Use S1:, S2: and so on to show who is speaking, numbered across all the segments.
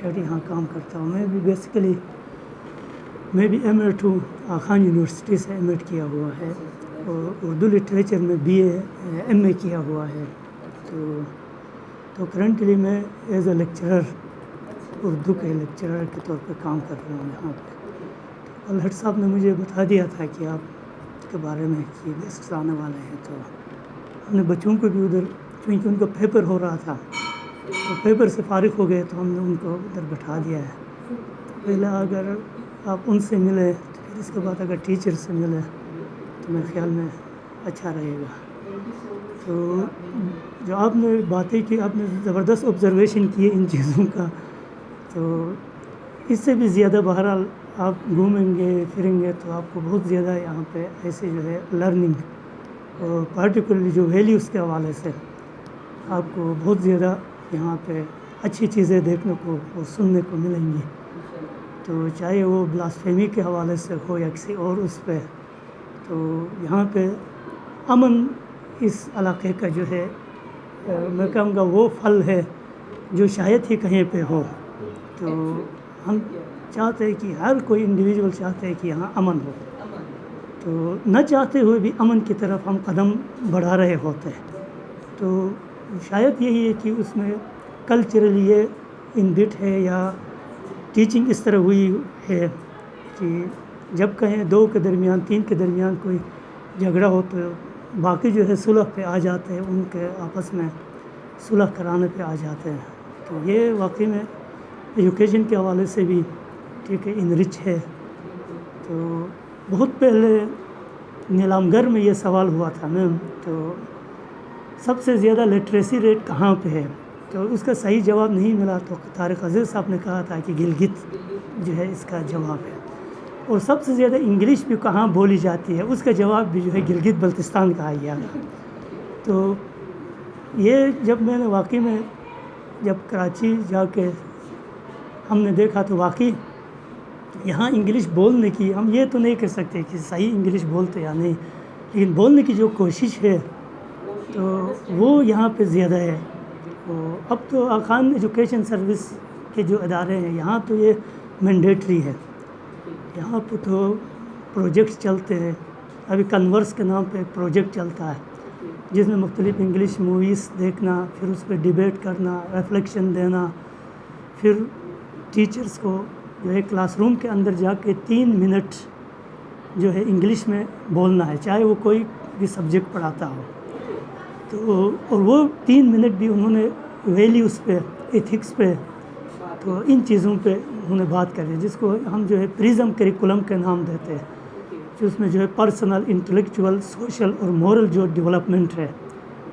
S1: Add یہاں کام کرتا ہوں. میں بھی بیسیکلی میں بھی ایم ایڈ ہوں, خان یونیورسٹی سے ایم ایڈ کیا ہوا ہے, اور اردو لٹریچر میں بی اے ایم اے کیا ہوا ہے. تو کرنٹلی میں ایز اے لیکچرر, اردو کے لیکچرر کے طور پہ کام کر رہا ہوں یہاں پہ. کل ہیڈ صاحب نے مجھے بتا دیا تھا کہ آپ کے بارے میں کہ گیسٹ آنے والے ہیں, تو ہم نے بچوں کو بھی ادھر, چونکہ ان کا پیپر ہو رہا تھا تو پیپر سے فارغ ہو گئے, تو ہم نے ان کو ادھر بٹھا دیا ہے. پہلے اگر آپ ان سے ملے تو پھر اس کے بعد اگر ٹیچر سے ملے تو میرے خیال میں اچھا رہے گا. تو جو آپ نے باتیں کی, آپ نے زبردست آبزرویشن کی ان چیزوں کا, تو اس سے بھی زیادہ بہرحال آپ گھومیں گے پھریں گے تو آپ کو بہت زیادہ یہاں پہ ایسے جو ہے لرننگ اور پارٹیکولرلی جو ویلیوز کے حوالے سے آپ کو بہت زیادہ یہاں پہ اچھی چیزیں دیکھنے کو اور سننے کو ملیں گی. تو چاہے وہ بلاسفیمی کے حوالے سے ہو یا کسی اور اس پہ, تو یہاں پہ امن اس علاقے کا جو ہے میں کہوں گا وہ پھل ہے جو شاید ہی کہیں پہ ہو. تو ہم چاہتے ہیں کہ ہر کوئی انڈیویجول چاہتے ہیں کہ یہاں امن ہو, تو نہ چاہتے ہوئے بھی امن کی طرف ہم قدم بڑھا رہے ہوتے ہیں. تو شاید یہی ہے کہ اس میں کلچرلی یہ انبٹ ہے یا ٹیچنگ اس طرح ہوئی ہے کہ جب کہیں دو کے درمیان, تین کے درمیان کوئی جھگڑا ہو تو باقی جو ہے صلح پہ آ جاتے ہیں, ان کے آپس میں صلح کرانے پہ آ جاتے ہیں. تو یہ واقعی میں ایجوکیشن کے حوالے سے بھی ٹھیک ہے, انرچ ہے. تو بہت پہلے نیلام گڑھ میں یہ سوال ہوا تھا میم, تو سب سے زیادہ لٹریسی ریٹ کہاں پہ ہے, تو اس کا صحیح جواب نہیں ملا. تو طارق عزیز صاحب نے کہا تھا کہ گلگت جو ہے اس کا جواب ہے. اور سب سے زیادہ انگلش بھی کہاں بولی جاتی ہے, اس کا جواب بھی جو ہے گلگت بلتستان کہا گیا. تو یہ جب میں نے واقعی میں جب کراچی جا کے ہم نے دیکھا تو واقعی یہاں انگلش بولنے کی, ہم یہ تو نہیں کر سکتے کہ صحیح انگلش بولتے یا نہیں, لیکن بولنے کی جو کوشش ہے تو وہ یہاں پہ زیادہ ہے. اب تو خان ایجوکیشن سروس کے جو ادارے ہیں یہاں تو یہ مینڈیٹری ہے. یہاں پہ تو پروجیکٹس چلتے ہیں. ابھی کنورس کے نام پہ ایک پروجیکٹ چلتا ہے جس میں مختلف انگلش موویز دیکھنا, پھر اس پہ ڈیبیٹ کرنا, ریفلیکشن دینا, پھر ٹیچرز کو جو ہے کلاس روم کے اندر جا کے 3 منٹ جو ہے انگلش میں بولنا ہے, چاہے وہ کوئی بھی سبجیکٹ پڑھاتا ہو. تو اور وہ 3 منٹ بھی انہوں نے ویلیوز پہ, ایتھکس پہ, تو ان چیزوں پہ انہوں نے بات کری, جس کو ہم جو ہے پریزم کریکولم کے نام دیتے ہیں, جو اس میں جو ہے پرسنل, انٹلیکچول, سوشل اور مورل جو ڈیولپمنٹ ہے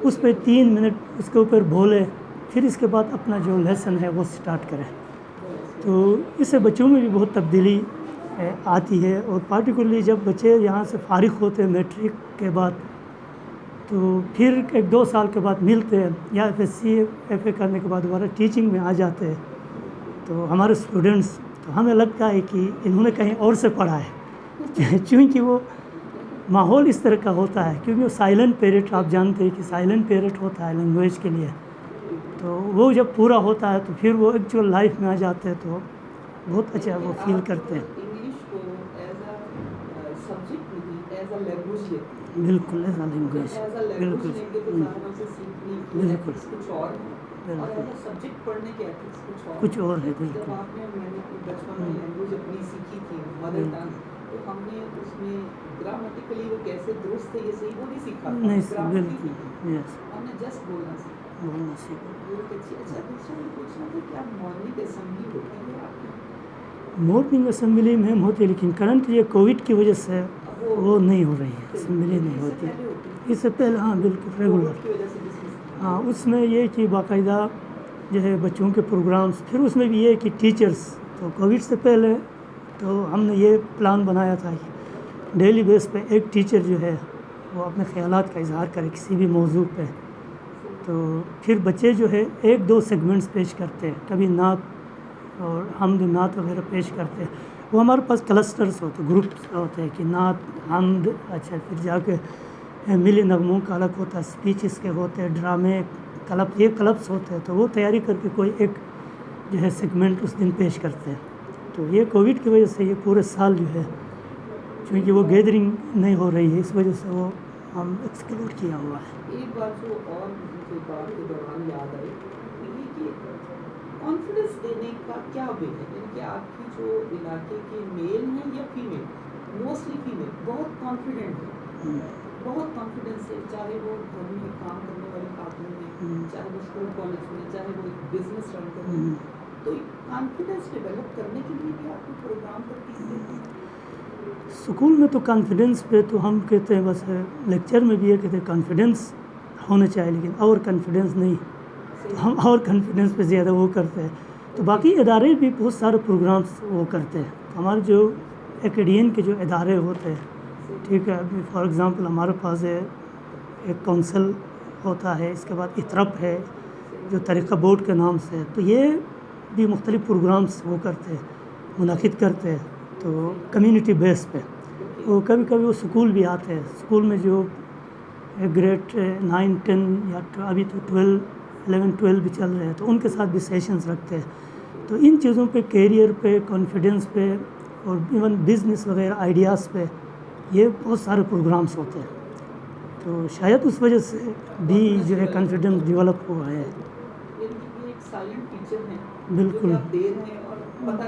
S1: اس پہ 3 منٹ اس کے اوپر بولے, پھر اس کے بعد اپنا جو لیسن ہے وہ سٹارٹ کریں. تو اس سے بچوں میں بھی بہت تبدیلی آتی ہے. اور پارٹیکولرلی جب بچے یہاں سے فارغ ہوتے ہیں میٹرک کے بعد, تو پھر 1-2 سال کے بعد ملتے ہیں یا F S C F A کرنے کے بعد دوبارہ ٹیچنگ میں آ جاتے ہیں. تو ہمارے اسٹوڈنٹس, تو ہمیں لگتا ہے کہ انہوں نے کہیں اور سے پڑھا ہے, چونکہ وہ ماحول اس طرح کا ہوتا ہے, کیونکہ وہ سائلنٹ پیریڈ, آپ جانتے ہیں کہ سائلنٹ پیریڈ ہوتا ہے لینگویج کے لیے. تو وہ جب پورا ہوتا ہے تو پھر وہ ایکچوئل لائف میں آ جاتے ہیں, تو بہت اچھا وہ فیل کرتے ہیں. بالکل ایز اے لینگویج, بالکل بالکل کچھ اور ہے. بالکل نہیں, بالکل یس بولنا سیکھا. مارننگ اسمبلی میں ہوتی ہے, لیکن کرنٹلی کووڈ کی وجہ سے وہ نہیں ہو رہی ہے, اسمبلی نہیں ہوتی. اس سے پہلے ہاں بالکل ریگولر, ہاں اس میں یہ کہ باقاعدہ جو ہے بچوں کے پروگرامز, پھر اس میں بھی یہ کہ ٹیچرز, تو کووڈ سے پہلے تو ہم نے یہ پلان بنایا تھا کہ ڈیلی بیس پہ ایک ٹیچر جو ہے وہ اپنے خیالات کا اظہار کرے کسی بھی موضوع پہ. تو پھر بچے جو ہے 1-2 سیگمنٹس پیش کرتے ہیں, کبھی نعت اور حمد نعت وغیرہ پیش کرتے ہیں. وہ ہمارے پاس کلسٹرز ہوتے, گروپس ہوتے ہیں کہ نعت, حمد, اچھا پھر جا کے ملی نغموں کا الگ ہوتا ہے, اسپیچز کے ہوتے ہیں, ڈرامے, کلب, یہ کلبس ہوتے ہیں. تو وہ تیاری کر کے کوئی ایک جو ہے سیگمنٹ اس دن پیش کرتے ہیں. تو یہ کووڈ کی وجہ سے یہ پورے سال جو ہے چونکہ وہ گیدرنگ نہیں ہو رہی ہے اس وجہ سے وہ ہم ایکسکلوڈ کیا ہوا ہے.
S2: ایک بات جو اور مجھے بات کے دوران یاد آئی یہ کہ کانفیڈنس دینے کا کیا وے ہے, یعنی کہ آپ کی جو علاقے کے میل ہیں یا فیمیل, موسٹلی فیمیل بہت کانفیڈنٹ ہے, بہت کانفیڈنس ہے, چاہے وہ گھر میں کام کرنے والی خاتون ہیں, چاہے وہ اسکول کالج میں, چاہے وہ ایک بزنس رن کریں, تو کانفیڈنس ڈیولپ کرنے کے لیے بھی آپ کو پروگرام ترتیب دیتے ہیں.
S1: اسکول میں تو کانفیڈنس پہ تو ہم کہتے ہیں بس لیکچر میں بھی یہ کہتے ہیں کانفیڈنس ہونا چاہیے, لیکن اور کانفیڈنس نہیں, تو ہم اور کانفیڈنس پہ زیادہ وہ کرتے ہیں. تو باقی ادارے بھی بہت سارے پروگرامس وہ کرتے ہیں. ہمارے جو ایکیڈین کے جو ادارے ہوتے ہیں, ٹھیک ہے, ابھی فار ایگزامپل ہمارے پاس ایک کونسل ہوتا ہے, اس کے بعد اطرپ ہے جو طریقہ بورڈ کے نام سے ہے, تو یہ بھی مختلف پروگرامس وہ کرتے ہیں, منعقد کرتے ہیں. تو کمیونٹی بیس پہ وہ کبھی کبھی وہ اسکول بھی آتے ہیں, اسکول میں جو گریڈ 9, 10 یا ابھی تو 11, 12 بھی چل رہے ہیں, تو ان کے ساتھ بھی سیشنز رکھتے ہیں. تو ان چیزوں پہ, کیریئر پہ, کانفیڈنس پہ, اور ایون بزنس وغیرہ آئیڈیاز پہ یہ بہت سارے پروگرامس ہوتے ہیں. تو شاید اس وجہ سے بھی جو ہے کانفیڈنس ڈیولپ ہوا ہے. بالکل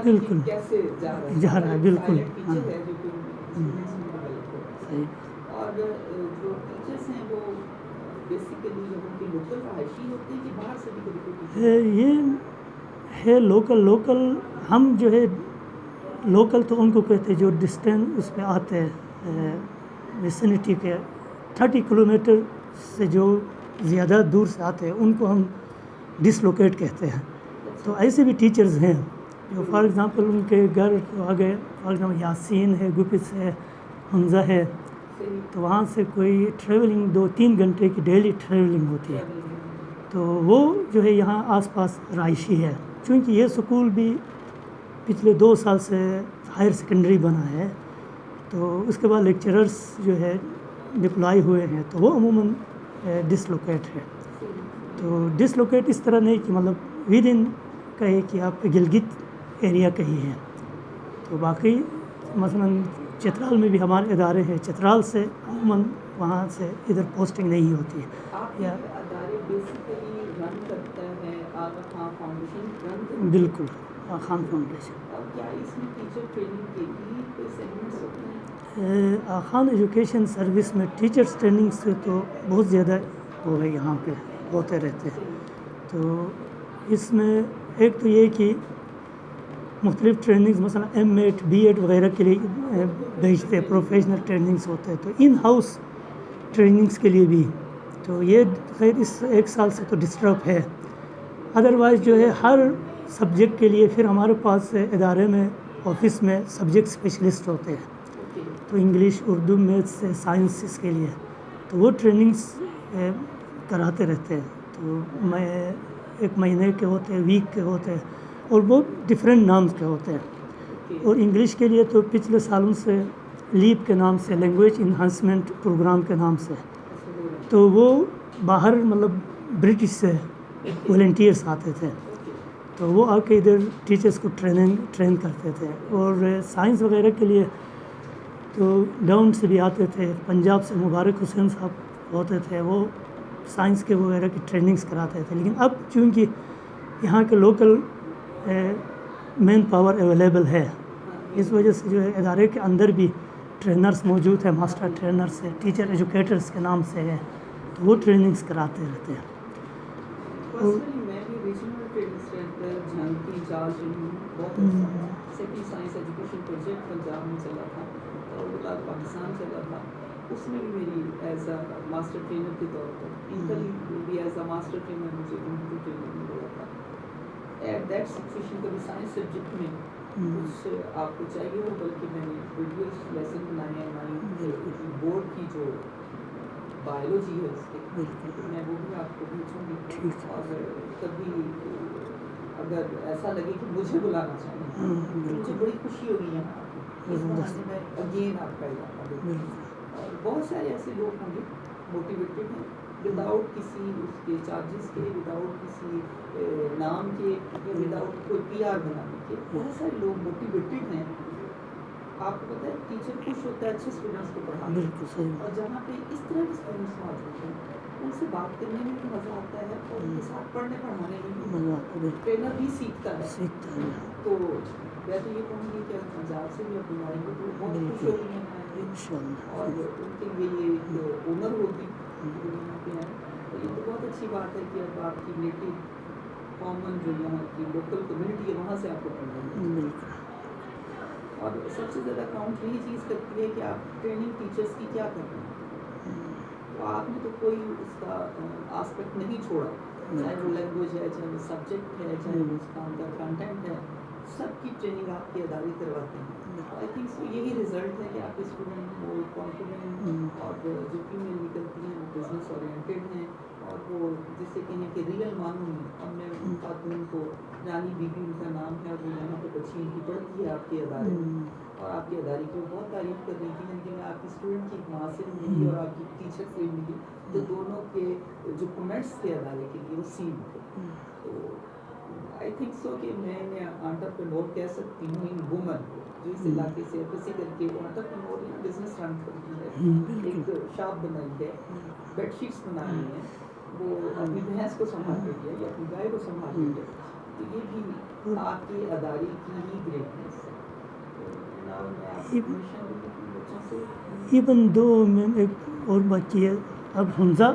S1: بالکل جا رہا ہے, بالکل صحیح.
S2: اور جو ٹیچرس ہیں وہ بیسیکلی ان کی لوکل رہائشی ہوتے ہیں کہ باہر سے بھی کبھی
S1: یہ ہے لوکل. ہم جو ہے لوکل تو ان کو کہتے ہیں جو ڈسٹینس اس پہ آتے ہیں, ویسینٹی کے 30 کلومیٹر سے جو زیادہ دور سے آتے ہیں ان کو ہم ڈسلوکیٹ کہتے ہیں. تو ایسے بھی ٹیچرز ہیں جو فار ایگزامپل ان کے گھر آگے فار ایگزامپل یاسین ہے, گپس ہے, حمزہ ہے, تو وہاں سے کوئی ٹریولنگ 2-3 گھنٹے کی ڈیلی ٹریولنگ ہوتی ہے. تو وہ جو ہے یہاں آس پاس رہائشی ہے. چونکہ یہ سکول بھی پچھلے 2 سال سے ہائر سیکنڈری بنا ہے, تو اس کے بعد لیکچررز جو ہے ڈپلائی ہوئے ہیں, تو وہ عموماً ڈسلوکیٹ ہے. تو ڈسلوکیٹ اس طرح نہیں کہ مطلب ود ان کہے کہ آپ گلگت ایریا کا ہی ہے. تو باقی مثلاً چترال میں بھی ہمارے ادارے ہیں, چترال سے عموماً وہاں سے ادھر پوسٹنگ نہیں ہوتی ہے. بالکل Khan foundation. Khan education service میں ٹیچرس ٹریننگ سے تو بہت زیادہ وہ ہے, یہاں پہ ہوتے رہتے ہیں. تو اس میں ایک تو یہ کہ مختلف ٹریننگز مثلا M.Ed, B.Ed وغیرہ کے لیے بھیجتے ہیں, پروفیشنل ٹریننگز ہوتے ہیں, تو ان ہاؤس ٹریننگز کے لیے بھی. تو یہ خیر اس 1 سال سے تو ڈسٹرب ہے. ادروائز جو ہے ہر سبجیکٹ کے لیے پھر ہمارے پاس ادارے میں آفس میں سبجیکٹ اسپیشلسٹ ہوتے ہیں, تو انگلش, اردو, میتھس, سائنسز کے لیے تو وہ ٹریننگز کراتے رہتے ہیں. تو 1 مہینے کے ہوتے ہیں, ویک کے ہوتے ہیں, اور بہت ڈفرینٹ نامز کے ہوتے ہیں. اور انگلش کے لیے تو پچھلے سالوں سے لیپ کے نام سے, لینگویج انہانسمنٹ پروگرام کے نام سے, تو وہ باہر مطلب برٹش سے والنٹیئرس آتے تھے, تو وہ آ کے ادھر ٹیچرس کو ٹرین کرتے تھے. اور سائنس وغیرہ کے لیے تو ڈاؤن سے بھی آتے تھے, پنجاب سے مبارک حسین صاحب ہوتے تھے, وہ سائنس کے وغیرہ کی ٹریننگز کراتے تھے. لیکن اب چونکہ یہاں کے لوکل مین پاور اویلیبل ہے, اس وجہ سے جو ہے ادارے کے اندر بھی ٹرینرز موجود ہیں, ماسٹر ٹرینرز ہیں, ٹیچر ایجوکیٹرز کے نام سے ہے, تو وہ ٹریننگز کراتے رہتے ہیں.
S2: اس میں بھی میری ایز اے ماسٹر ٹرینر کے طور پر انکل بھی ایز اے ماسٹر ٹرینر مجھے کمپیوٹر ٹریننگ ملا تھا. ایٹ دیٹ سچویشن کبھی سائنس سبجیکٹ میں کچھ آپ کو چاہیے ہو, بلکہ میں نے ویڈیوز لیسن بنائے ہیں بورڈ کی جو بایولوجی ہے اس کے, میں وہ بھی آپ کو بھیجوں گی. اور کبھی اگر ایسا لگے کہ مجھے بلانا چاہیں, مجھے بڑی خوشی ہوگی یہاں اس بہانے میں اگین آپ کا علاقہ. اور بہت سارے ایسے لوگ ہوں گے موٹیویٹیڈ ہیں وداؤٹ کسی اس کے چارجز کے، وداؤٹ کسی نام کے، یا وداؤٹ کوئی پی آر بنانے کے. بہت سارے لوگ موٹیویٹیڈ ہیں. آپ کو پتہ ہے ٹیچر خوش ہوتا ہے اچھے اسٹوڈنٹس کو پڑھانے،
S1: بالکل صحیح.
S2: اور جہاں پہ اس طرح کے اسٹوڈنٹس موجود ہیں ان سے بات کرنے میں بھی مزہ آتا ہے، اور ان کے ساتھ پڑھنے پڑھانے میں بھی
S1: مزہ آتا ہے.
S2: ٹرینر بھی سیکھتا ہے.
S1: ہے.
S2: تو میں تو یہ کہوں گی کہ اگر پنجاب سے بھی اپنی آئیں گے تو بہت خوش ہوگی ہیں آئیں گے،
S1: انشاءاللہ.
S2: اور ان کے لیے یہ ایک آنر ہوگی کہ وہ یہاں پہ آئیں. تو یہ تو بہت اچھی بات ہے کہ اب آپ کی نیٹو کامن جو یہاں کی لوکل کمیونٹی ہے وہاں سے آپ کو پڑھنا ہے.
S1: بالکل.
S2: اور سب سے زیادہ کاؤنٹ یہی چیز کرتی ہے کہ آپ ٹریننگ ٹیچرس کی کیا کر رہے ہیں. تو آپ نے تو کوئی اس کا آسپیکٹ نہیں چھوڑا، چاہے وہ لینگویج ہے، چاہے وہ سبجیکٹ ہے، چاہے وہ اس کام کا کنٹینٹ ہے، سب کی ٹریننگ آپ کے ادارے کرواتے ہیں. آئی تھنک سو یہی رزلٹ ہے کہ آپ کے اسٹوڈنٹ وہ کانفیڈنٹ اور جو میں نکلتی ہیں وہ بزنس اورینٹیڈ ہیں، اور وہ جسے کہیں کہ ریئل معنوں میں. اور میں ان خاتون کو رانی بی بی ان کا نام ہے، اور وہ یہاں پہ بچی ان کی پڑھتی ہے آپ کے ادارے میں، اور آپ کے ادارے کی بہت تعریف کر رہی تھی کہ میں آپ کی اسٹوڈنٹ کی ماں سے ملی اور آپ کی ٹیچر سے ملی، تو دونوں کے جو کمنٹس تھے ادارے کے لیے وہ سیم تھے. تو آئی تھنک سو کہ میں انٹرپرینور کہہ سکتی ہوں ان وومن کو جو اس علاقے سے ایفیسی کر کے وہ انٹرپرینور بزنس رن کرتی ہے، ایک شاپ بنائی ہے، بیڈ شیٹس بنا رہی ہیں، وہ اپنی بھینس کو سنبھال رہی ہے یا اپنی گائے کو سنبھال رہی ہے. تو یہ بھی آپ کے ادارے کی ہی گریٹنیس ہے.
S1: ایون دو میں ایک اور بات کی ہے. اب حمزہ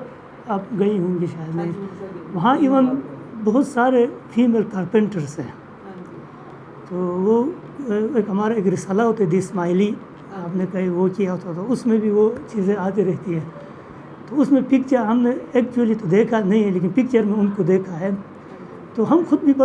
S1: آپ گئی ہوں گی شاید میں، وہاں ایون بہت سارے فیمیل کارپینٹرس ہیں. تو وہ ایک ہمارا ایک رسالہ ہوتا ہے دی اسماعیلی، آپ نے کہیں وہ کیا ہوتا، تو اس میں بھی وہ چیزیں آتی رہتی ہیں. تو اس میں پکچر ہم نے ایکچولی تو دیکھا نہیں ہے، لیکن پکچر میں ان کو دیکھا ہے. تو ہم خود بھی